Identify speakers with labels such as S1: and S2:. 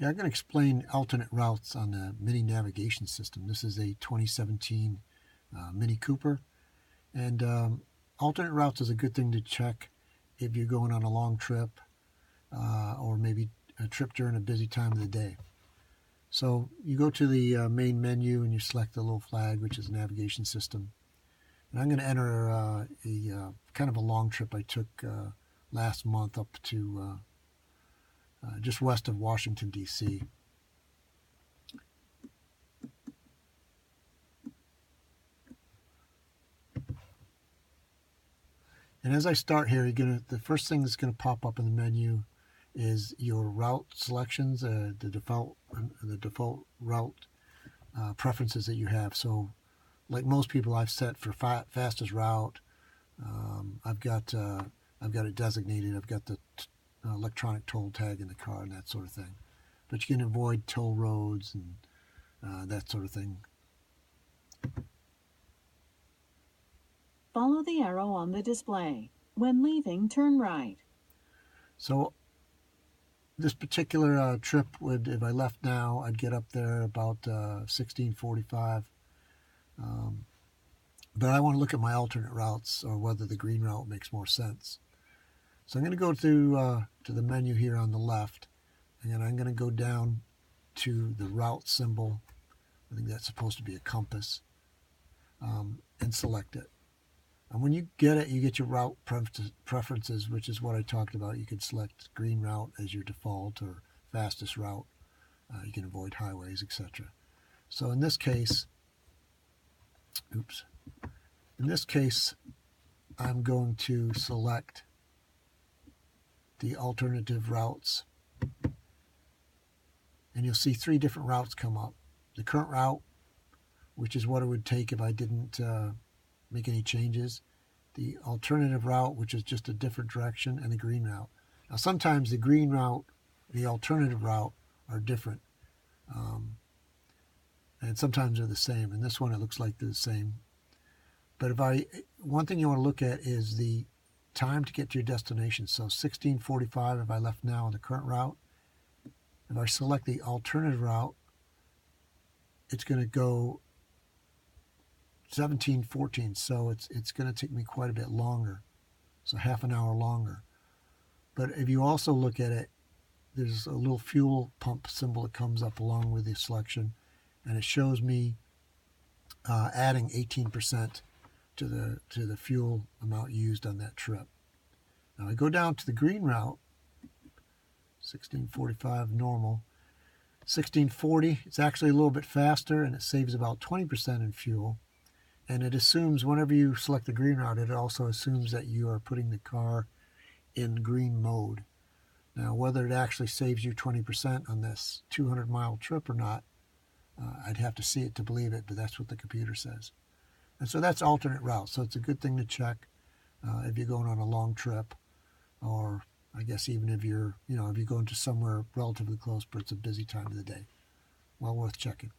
S1: Yeah, I'm going to explain alternate routes on the Mini navigation system. This is a 2017 Mini Cooper, and alternate routes is a good thing to check if you're going on a long trip or maybe a trip during a busy time of the day. So you go to the main menu and you select the little flag, which is navigation system. And I'm going to enter a kind of a long trip I took last month up to just west of Washington, D.C. And as I start here, the first thing that's going to pop up in the menu is your route selections, the default route preferences that you have. So, like most people, I've set for fastest route. I've got it designated. I've got the electronic toll tag in the car and that sort of thing. But you can avoid toll roads and that sort of thing.
S2: Follow the arrow on the display. When leaving, turn right.
S1: So this particular trip if I left now, I'd get up there about 16:45. But I want to look at my alternate routes or whether the green route makes more sense. So I'm going to go to the menu here on the left, and then I'm going to go down to the route symbol. I think that's supposed to be a compass, and select it. And when you get it, you get your route preferences, which is what I talked about. You can select green route as your default or fastest route. You can avoid highways, etc. So in this case, I'm going to select the alternative routes. And you'll see 3 different routes come up. The current route, which is what it would take if I didn't make any changes. The alternative route, which is just a different direction, and the green route. Now sometimes the green route and the alternative route are different. And sometimes they're the same. In this one it looks like they're the same. But one thing you want to look at is the time to get to your destination. So 16:45 if I left now on the current route. If I select the alternative route, it's going to go 17:14, so it's going to take me quite a bit longer, so half an hour longer. But if you also look at it, there's a little fuel pump symbol that comes up along with the selection, and it shows me adding 18% to the fuel amount used on that trip. Now I go down to the green route, 16:45 normal. 16:40, it's actually a little bit faster, and it saves about 20% in fuel. And it assumes, whenever you select the green route, it also assumes that you are putting the car in green mode. Now, whether it actually saves you 20% on this 200-mile trip or not, I'd have to see it to believe it, but that's what the computer says. And so that's alternate route. So it's a good thing to check if you're going on a long trip, or I guess even if you're going to somewhere relatively close, but it's a busy time of the day. Well worth checking.